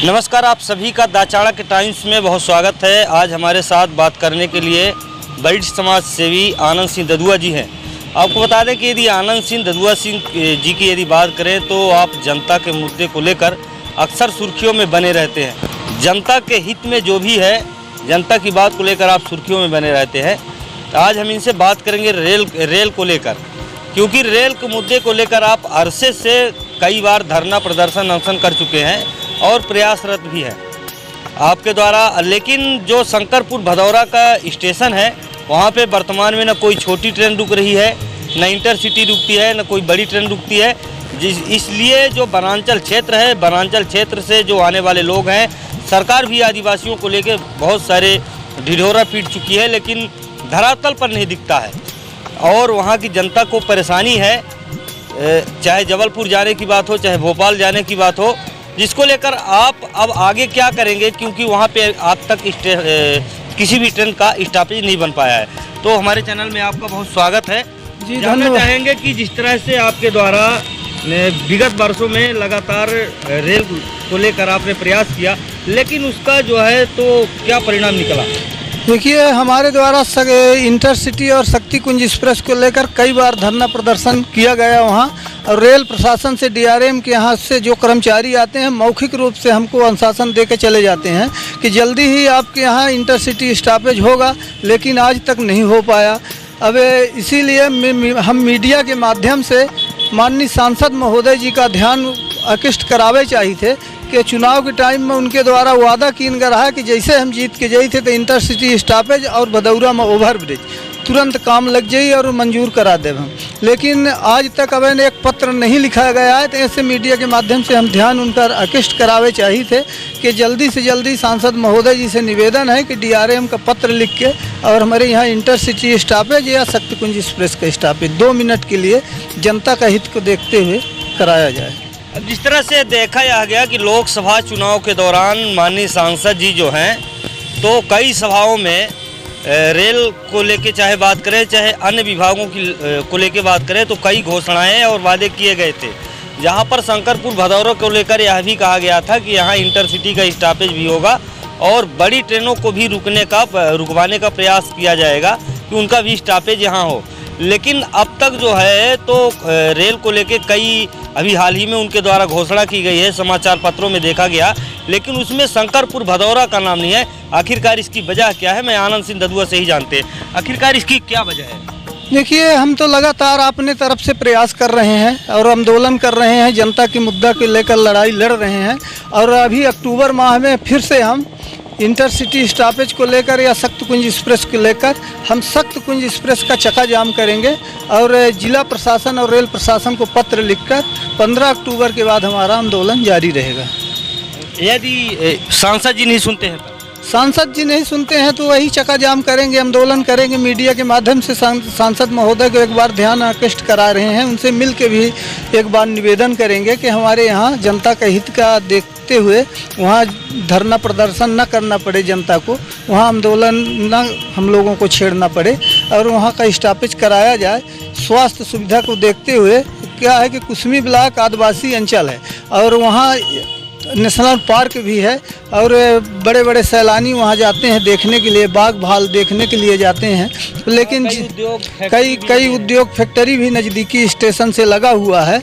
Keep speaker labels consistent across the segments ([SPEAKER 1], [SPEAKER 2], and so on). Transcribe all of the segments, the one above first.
[SPEAKER 1] नमस्कार, आप सभी का द चाणक्य टाइम्स में बहुत स्वागत है। आज हमारे साथ बात करने के लिए वरिष्ठ समाज सेवी आनंद सिंह ददुआ जी हैं। आपको बता दें कि यदि आनंद सिंह ददुआ सिंह जी की यदि बात करें तो आप जनता के मुद्दे को लेकर अक्सर सुर्खियों में बने रहते हैं। जनता के हित में जो भी है, जनता की बात को लेकर आप सुर्खियों में बने रहते हैं। आज हम इनसे बात करेंगे रेल को लेकर, क्योंकि रेल के मुद्दे को लेकर आप अरसे से कई बार धरना प्रदर्शन अनशन कर चुके हैं और प्रयासरत भी है आपके द्वारा। लेकिन जो शंकरपुर भदौरा का स्टेशन है, वहाँ पे वर्तमान में न कोई छोटी ट्रेन रुक रही है, न इंटरसिटी रुकती है, न कोई बड़ी ट्रेन रुकती है। इसलिए जो वनांचल क्षेत्र है, वनांचल क्षेत्र से जो आने वाले लोग हैं, सरकार भी आदिवासियों को लेकर बहुत सारे ढिढोरा पीट चुकी है, लेकिन धरातल पर नहीं दिखता है और वहाँ की जनता को परेशानी है। चाहे जबलपुर जाने की बात हो, चाहे भोपाल जाने की बात हो, जिसको लेकर आप अब आगे क्या करेंगे, क्योंकि वहाँ पे आज तक किसी भी ट्रेन का स्टॉपेज नहीं बन पाया है। तो हमारे चैनल में आपका बहुत स्वागत है जी। जानना चाहेंगे कि जिस तरह से आपके द्वारा विगत वर्षों में लगातार रेल को लेकर आपने प्रयास किया, लेकिन उसका जो है तो क्या परिणाम निकला?
[SPEAKER 2] देखिए, हमारे द्वारा इंटरसिटी और शक्ति कुंज एक्सप्रेस को लेकर कई बार धरना प्रदर्शन किया गया वहाँ, और रेल प्रशासन से डीआरएम के यहाँ से जो कर्मचारी आते हैं मौखिक रूप से हमको अनुशासन दे के चले जाते हैं कि जल्दी ही आपके यहाँ इंटरसिटी स्टॉपेज होगा, लेकिन आज तक नहीं हो पाया। अब इसीलिए हम मीडिया के माध्यम से माननीय सांसद महोदय जी का ध्यान आकृष्ट करावे चाहिए थे कि चुनाव के टाइम में उनके द्वारा वादा किन गया है कि जैसे हम जीत के जाई थे तो इंटरसिटी स्टॉपेज और भदौरा में ओवर ब्रिज तुरंत काम लग जाई और मंजूर करा देव हम। लेकिन आज तक अब एक पत्र नहीं लिखा गया है, तो ऐसे मीडिया के माध्यम से हम ध्यान उनका आकृष्ट करावे चाहिए थे कि जल्दी से जल्दी सांसद महोदय जी से निवेदन है कि डीआरएम का पत्र लिख के और हमारे यहाँ इंटरसिटी स्टॉपेज या शक्ति कुंज एक्सप्रेस का स्टॉपेज 2 मिनट के लिए जनता का हित को देखते हुए कराया जाए।
[SPEAKER 1] अब जिस तरह से देखा गया कि लोकसभा चुनाव के दौरान माननीय सांसद जी जो हैं तो कई सभाओं में रेल को लेके चाहे बात करें, चाहे अन्य विभागों की को लेके बात करें, तो कई घोषणाएं और वादे किए गए थे। जहां पर शंकरपुर भदौरा को लेकर यह भी कहा गया था कि यहां इंटरसिटी का स्टॉपेज भी होगा और बड़ी ट्रेनों को भी रुकवाने का प्रयास किया जाएगा कि उनका भी स्टॉपेज यहाँ हो। लेकिन अब तक जो है तो रेल को लेके कई अभी हाल ही में उनके द्वारा घोषणा की गई है, समाचार पत्रों में देखा गया, लेकिन उसमें शंकरपुर भदौरा का नाम नहीं है। आखिरकार इसकी वजह क्या है, मैं आनंद सिंह ददुआ से ही जानते हैं आखिरकार इसकी क्या वजह है?
[SPEAKER 2] देखिए, हम तो लगातार अपने तरफ से प्रयास कर रहे हैं और आंदोलन कर रहे हैं, जनता के मुद्दा को लेकर लड़ाई लड़ रहे हैं। और अभी अक्टूबर माह में फिर से हम इंटरसिटी स्टॉपेज को लेकर या शक्ति कुंज एक्सप्रेस को लेकर हम शक्ति कुंज एक्सप्रेस का चक्का जाम करेंगे और जिला प्रशासन और रेल प्रशासन को पत्र लिखकर 15 अक्टूबर के बाद हमारा आंदोलन जारी रहेगा।
[SPEAKER 1] यदि सांसद जी नहीं सुनते हैं?
[SPEAKER 2] सांसद जी नहीं सुनते हैं तो वही चक्का जाम करेंगे, आंदोलन करेंगे। मीडिया के माध्यम से सांसद महोदय को एक बार ध्यान आकृष्ट करा रहे हैं, उनसे मिल के भी एक बार निवेदन करेंगे कि हमारे यहाँ जनता का हित का देखते हुए वहाँ धरना प्रदर्शन न करना पड़े, जनता को वहाँ आंदोलन न हम लोगों को छेड़ना पड़े और वहाँ का स्टॉपेज कराया जाए। स्वास्थ्य सुविधा को देखते हुए क्या है कि कुसमी ब्लॉक आदिवासी अंचल है और वहाँ नेशनल पार्क भी है और बड़े बड़े सैलानी वहाँ जाते हैं देखने के लिए, बाघ भाल देखने के लिए जाते हैं। लेकिन कई उद्योग फैक्ट्री भी नज़दीकी स्टेशन से लगा हुआ है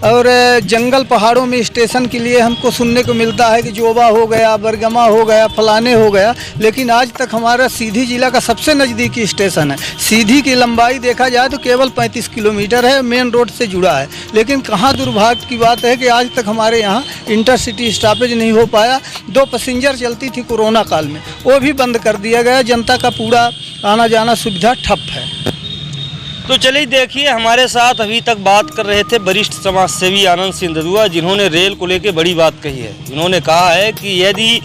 [SPEAKER 2] और जंगल पहाड़ों में स्टेशन के लिए हमको सुनने को मिलता है कि जोबा हो गया, बरगमा हो गया, फलाने हो गया, लेकिन आज तक हमारा सीधी जिला का सबसे नज़दीकी स्टेशन है। सीधी की लंबाई देखा जाए तो केवल 35 किलोमीटर है, मेन रोड से जुड़ा है। लेकिन कहाँ दुर्भाग्य की बात है कि आज तक हमारे यहाँ इंटरसिटी स्टॉपेज नहीं हो पाया। 2 पैसेंजर चलती थी कोरोना काल में, वो भी बंद कर दिया गया। जनता का पूरा आना जाना सुविधा ठप है।
[SPEAKER 1] तो चलिए देखिए, हमारे साथ अभी तक बात कर रहे थे वरिष्ठ समाज सेवी आनंद सिंह ददुआ, जिन्होंने रेल को लेकर बड़ी बात कही है। इन्होंने कहा है कि यदि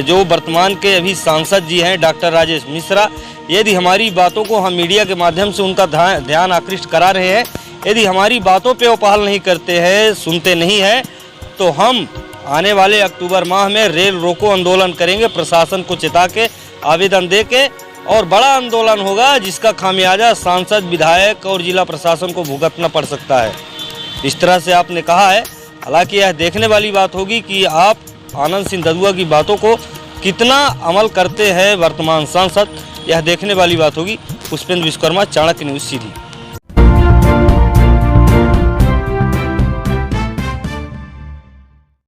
[SPEAKER 1] जो वर्तमान के अभी सांसद जी हैं डॉक्टर राजेश मिश्रा, यदि हमारी बातों को हम मीडिया के माध्यम से उनका ध्यान आकृष्ट करा रहे हैं, यदि हमारी बातों पे वो पहल नहीं करते हैं, सुनते नहीं हैं, तो हम आने वाले अक्टूबर माह में रेल रोको आंदोलन करेंगे, प्रशासन को चिता के आवेदन दे के, और बड़ा आंदोलन होगा जिसका खामियाजा सांसद, विधायक और जिला प्रशासन को भुगतना पड़ सकता है। इस तरह से आपने कहा है। हालांकि यह देखने वाली बात होगी कि आप आनंद सिंह ददुआ की बातों को कितना अमल करते हैं वर्तमान सांसद, यह देखने वाली बात होगी। पुष्पेंद्र विश्वकर्मा, चाणक्य न्यूज़, सीधी।